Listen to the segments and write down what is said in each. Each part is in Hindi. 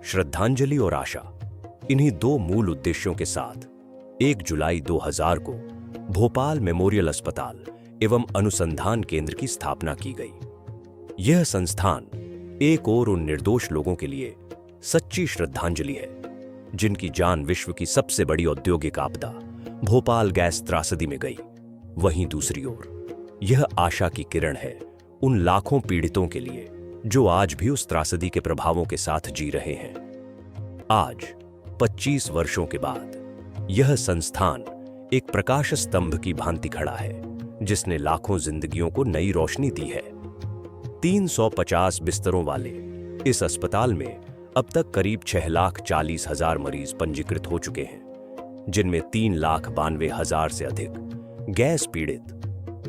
श्रद्धांजलि और आशा, इन्हीं दो मूल उद्देश्यों के साथ 1 जुलाई 2000 को भोपाल मेमोरियल अस्पताल एवं अनुसंधान केंद्र की स्थापना की गई। यह संस्थान एक ओर उन निर्दोष लोगों के लिए सच्ची श्रद्धांजलि है जिनकी जान विश्व की सबसे बड़ी औद्योगिक आपदा भोपाल गैस त्रासदी में गई, वहीं दूसरी ओर यह आशा की किरण है उन लाखों पीड़ितों के लिए जो आज भी उस त्रासदी के प्रभावों के साथ जी रहे हैं। आज 25 वर्षों के बाद यह संस्थान एक प्रकाश स्तंभ की भांति खड़ा है जिसने लाखों जिंदगियों को नई रोशनी दी है। 350 बिस्तरों वाले इस अस्पताल में अब तक करीब 6,40,000 मरीज पंजीकृत हो चुके हैं, जिनमें 3,92,000 से अधिक गैस पीड़ित,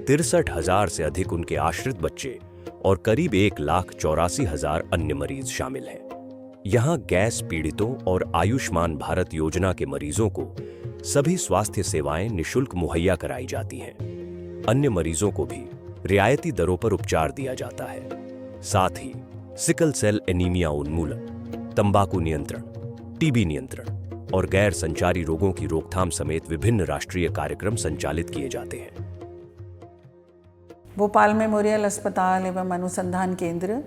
63,000 से अधिक उनके आश्रित बच्चे और करीब 1,84,000 अन्य मरीज शामिल हैं। यहाँ गैस पीड़ितों और आयुष्मान भारत योजना के मरीजों को सभी स्वास्थ्य सेवाएं निःशुल्क मुहैया कराई जाती हैं। अन्य मरीजों को भी रियायती दरों पर उपचार दिया जाता है। साथ ही सिकल सेल एनीमिया उन्मूलन, तंबाकू नियंत्रण, टीबी नियंत्रण और गैर संचारी रोगों की रोकथाम समेत विभिन्न राष्ट्रीय कार्यक्रम संचालित किए जाते हैं। भोपाल मेमोरियल अस्पताल एवं अनुसंधान केंद्र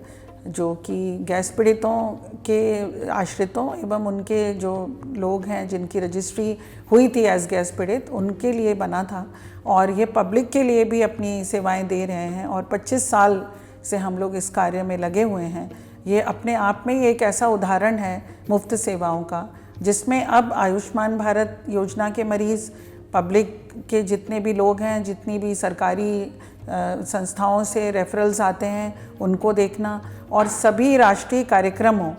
जो कि गैस पीड़ितों के आश्रितों एवं उनके जो लोग हैं जिनकी रजिस्ट्री हुई थी एज गैस पीड़ित, उनके लिए बना था और ये पब्लिक के लिए भी अपनी सेवाएं दे रहे हैं और 25 साल से हम लोग इस कार्य में लगे हुए हैं। ये अपने आप में ही एक ऐसा उदाहरण है मुफ्त सेवाओं का, जिसमें अब आयुष्मान भारत योजना के मरीज़, पब्लिक के जितने भी लोग हैं, जितनी भी सरकारी संस्थाओं से रेफरल्स आते हैं, उनको देखना और सभी राष्ट्रीय कार्यक्रमों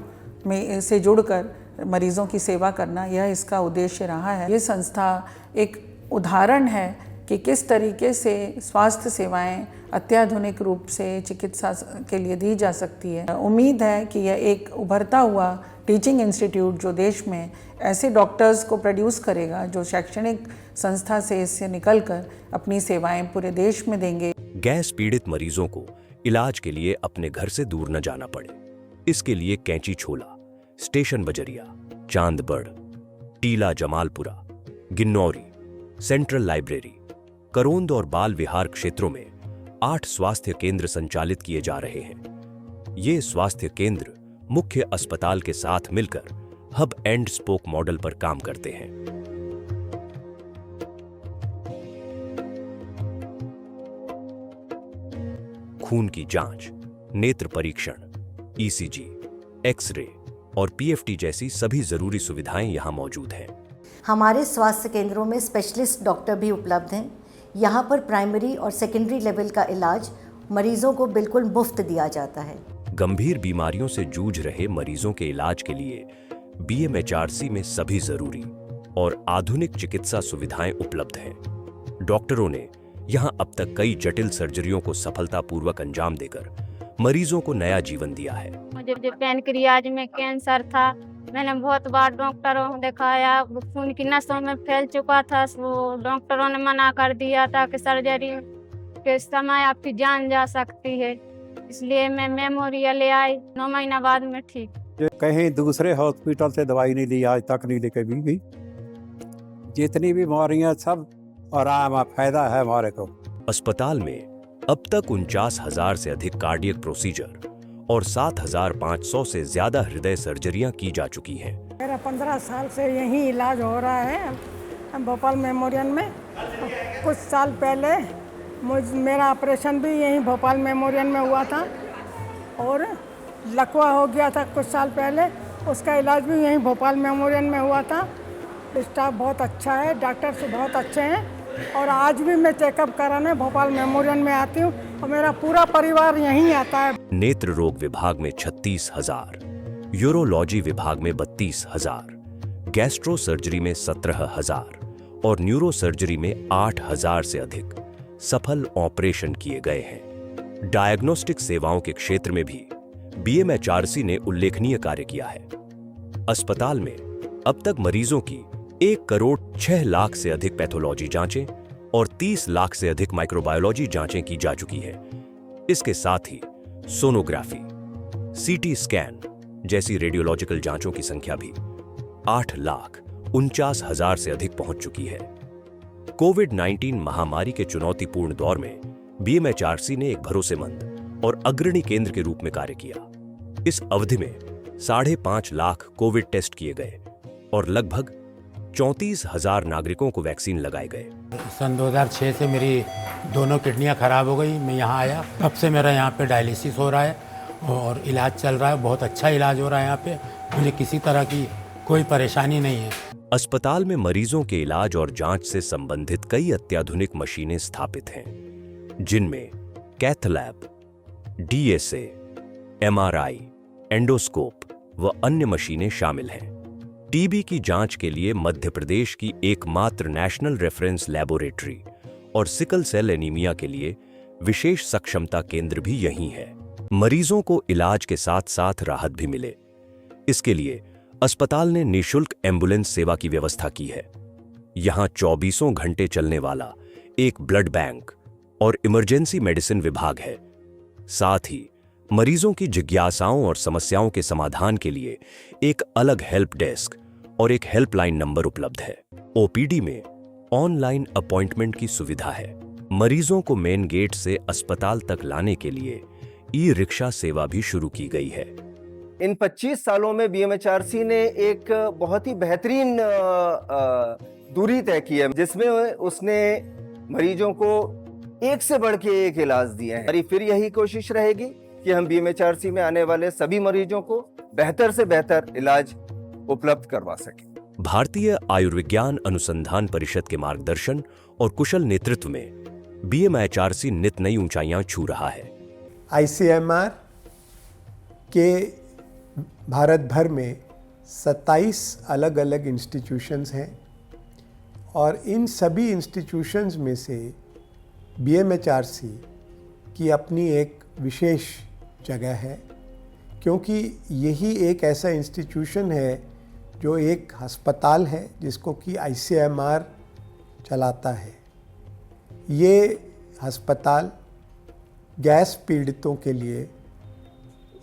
में से जुड़कर मरीज़ों की सेवा करना, यह इसका उद्देश्य रहा है। ये संस्था एक उदाहरण है कि किस तरीके से स्वास्थ्य सेवाएं अत्याधुनिक रूप से चिकित्सा के लिए दी जा सकती है। उम्मीद है कि यह एक उभरता हुआ टीचिंग इंस्टीट्यूट जो देश में ऐसे डॉक्टर्स को प्रोड्यूस करेगा जो शैक्षणिक संस्था से इससे निकलकर अपनी सेवाएं पूरे देश में देंगे। गैस पीड़ित मरीजों को इलाज के लिए अपने घर से दूर न जाना पड़े, इसके लिए कैंची छोला, स्टेशन बजरिया, चांदबड़, टीला जमालपुरा, गिन्नौरी, सेंट्रल लाइब्रेरी, करोंद और बाल विहार क्षेत्रों में 8 स्वास्थ्य केंद्र संचालित किए जा रहे हैं। ये स्वास्थ्य केंद्र मुख्य अस्पताल के साथ मिलकर हब एंड स्पोक मॉडल पर काम करते हैं। खून की जांच, नेत्र परीक्षण, ईसीजी, एक्सरे और पीएफटी जैसी सभी जरूरी सुविधाएं यहां मौजूद हैं। हमारे स्वास्थ्य केंद्रों में स्पेशलिस्ट डॉक्टर भी उपलब्ध हैं। यहाँ पर प्राइमरी और सेकेंडरी लेवल का इलाज मरीजों को बिल्कुल मुफ्त दिया जाता है। गंभीर बीमारियों से जूझ रहे मरीजों के इलाज के लिए बीएमएचआरसी में सभी जरूरी और आधुनिक चिकित्सा सुविधाएं उपलब्ध हैं। डॉक्टरों ने यहां अब तक कई जटिल सर्जरियों को सफलतापूर्वक अंजाम देकर मरीजों को नया जीवन दिया है। मुझे पैनक्रियाज में कैंसर था, मैंने बहुत बार डॉक्टरों को दिखाया, खून की नसों में फैल चुका था। वो डॉक्टरों ने मना कर दिया था कि सर्जरी के समय आपकी जान जा सकती है, इसलिए मैं मेमोरियल आई। 9 महीना बाद में ठीक। कहीं दूसरे हॉस्पिटल से दवाई नहीं ली, आज तक नहीं लेके भी। जितनी भी बीमारियां सब आराम फायदा है हमारे को। अस्पताल में अब तक 49,000 से अधिक कार्डियक प्रोसीजर और 7,500 से ज्यादा हृदय सर्जरियां की जा चुकी हैं। मेरा 15 साल से यही इलाज हो रहा है भोपाल मेमोरियल में। कुछ साल पहले मेरा ऑपरेशन भी यहीं भोपाल मेमोरियल में हुआ था और लकवा हो गया था कुछ साल पहले, उसका इलाज भी यहीं भोपाल मेमोरियल में हुआ था। स्टाफ बहुत अच्छा है, डॉक्टर्स बहुत अच्छे हैं और आज भी मैं चेकअप कराने भोपाल मेमोरियल में आती हूँ और मेरा पूरा परिवार यहीं आता है। नेत्र रोग विभाग में 36,000, यूरोलॉजी विभाग में 32,000, गैस्ट्रो सर्जरी में 17,000 और न्यूरो सर्जरी में 8,000 से अधिक सफल ऑपरेशन किए गए हैं। डायग्नोस्टिक सेवाओं के क्षेत्र में भी बीएमएचआरसी ने उल्लेखनीय कार्य किया है। अस्पताल में अब तक मरीजों की 1,06,00,000 से अधिक पैथोलॉजी जांचें और 30 लाख से अधिक माइक्रोबायोलॉजी जांचें की जा चुकी है। इसके साथ ही सोनोग्राफी, सीटी स्कैन, जैसी रेडियोलॉजिकल जांचों की संख्या भी 8,49,000 से अधिक पहुंच चुकी है। कोविड-19 महामारी के चुनौतीपूर्ण दौर में बीएमएचआरसी ने एक भरोसेमंद और अग्रणी केंद्र के रूप में कार्य किया। इस अवधि में 5.5 लाख कोविड टेस्ट किए गए और लगभग 34,000 नागरिकों को वैक्सीन लगाए गए। सन 2006 से मेरी दोनों किडनियां खराब हो गई। मैं यहाँ आया, तब से मेरा यहाँ पे डायलिसिस हो रहा है और इलाज चल रहा है। बहुत अच्छा इलाज हो रहा है यहाँ पे। मुझे किसी तरह की कोई परेशानी नहीं है। अस्पताल में मरीजों के इलाज और जांच से संबंधित कई अत्याधुनिक मशीनें स्थापित हैं, जिनमें cath lab, DSA, MRI, endoscope व अन्य मशीनें शामिल हैं। टीबी की जांच के लिए मध्य प्रदेश की एकमात्र नेशनल रेफरेंस लेबोरेटरी और सिकल सेल एनीमिया के लिए विशेष सक्षमता केंद्र भी यहीं है। मरीजों को इलाज के साथ साथ राहत भी मिले, इसके लिए अस्पताल ने निःशुल्क एम्बुलेंस सेवा की व्यवस्था की है। यहां 24 घंटे चलने वाला एक ब्लड बैंक और इमरजेंसी मेडिसिन विभाग है। साथ ही मरीजों की जिज्ञासाओं और समस्याओं के समाधान के लिए एक अलग हेल्प डेस्क और एक हेल्पलाइन नंबर उपलब्ध है। ओपीडी में ऑनलाइन अपॉइंटमेंट की सुविधा है। मरीजों को मेन गेट से अस्पताल तक लाने के लिए ई रिक्शा सेवा भी शुरू की गई है। इन 25 सालों में बीएमएचआरसी ने एक बहुत ही बेहतरीन दूरी तय की है, जिसमें उसने मरीजों को एक से बढ़ के एक इलाज दिए हैं। हमारी फिर यही कोशिश रहेगी कि हम बीएमएचआरसी में आने वाले सभी मरीजों को बेहतर से बेहतर इलाज उपलब्ध करवा सकें। भारतीय आयुर्विज्ञान अनुसंधान परिषद के मार्गदर्शन और कुशल नेतृत्व में बीएमएचआरसी नित नई ऊंचाइयां छू रहा है। आईसीएमआर के भारत भर में 27 अलग अलग इंस्टीट्यूशंस हैं और इन सभी इंस्टीट्यूशंस में से बीएमएचआरसी की अपनी एक विशेष जगह है, क्योंकि यही एक ऐसा इंस्टीट्यूशन है जो एक अस्पताल है जिसको कि आईसीएमआर चलाता है। ये अस्पताल गैस पीड़ितों के लिए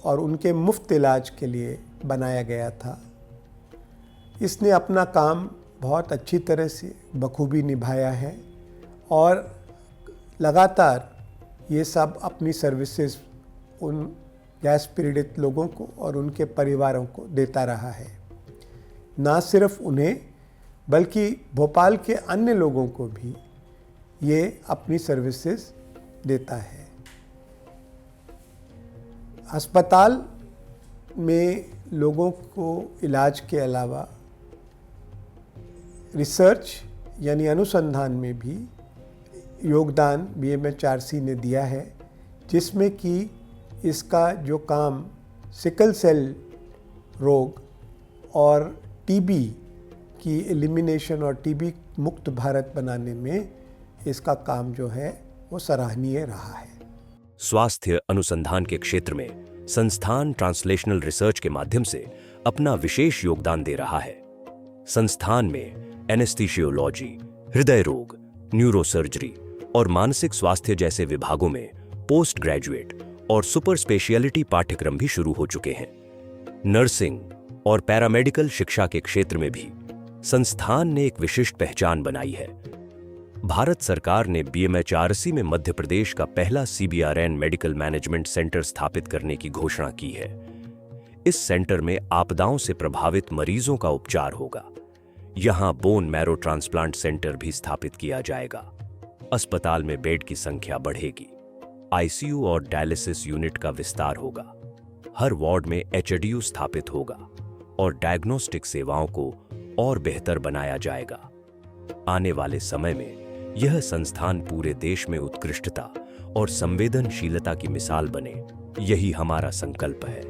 और उनके मुफ्त इलाज के लिए बनाया गया था। इसने अपना काम बहुत अच्छी तरह से बखूबी निभाया है और लगातार ये सब अपनी सर्विसेज उन गैस पीड़ित लोगों को और उनके परिवारों को देता रहा है। ना सिर्फ उन्हें बल्कि भोपाल के अन्य लोगों को भी ये अपनी सर्विसेज देता है। अस्पताल में लोगों को इलाज के अलावा रिसर्च यानी अनुसंधान में भी योगदान बीएमएचआरसी ने दिया है, जिसमें कि इसका जो काम सिकल सेल रोग और टीबी की एलिमिनेशन और टीबी मुक्त भारत बनाने में इसका काम जो है वो सराहनीय रहा है। स्वास्थ्य अनुसंधान के क्षेत्र में संस्थान ट्रांसलेशनल रिसर्च के माध्यम से अपना विशेष योगदान दे रहा है। संस्थान में एनेस्थीशियोलॉजी, हृदय रोग, न्यूरोसर्जरी और मानसिक स्वास्थ्य जैसे विभागों में पोस्ट ग्रेजुएट और सुपर स्पेशियलिटी पाठ्यक्रम भी शुरू हो चुके हैं। नर्सिंग और पैरामेडिकल शिक्षा के क्षेत्र में भी संस्थान ने एक विशिष्ट पहचान बनाई है। भारत सरकार ने बीएमएचआरसी में मध्य प्रदेश का पहला सीबीआरएन मेडिकल मैनेजमेंट सेंटर स्थापित करने की घोषणा की है। इस सेंटर में आपदाओं से प्रभावित मरीजों का उपचार होगा। यहां बोन मैरो ट्रांसप्लांट सेंटर भी स्थापित किया जाएगा। अस्पताल में बेड की संख्या बढ़ेगी। आईसीयू और डायलिसिस यूनिट का विस्तार होगा। हर वार्ड में एचडीयू स्थापित होगा और डायग्नोस्टिक सेवाओं को और बेहतर बनाया जाएगा। आने वाले समय में यह संस्थान पूरे देश में उत्कृष्टता और संवेदनशीलता की मिसाल बने, यही हमारा संकल्प है।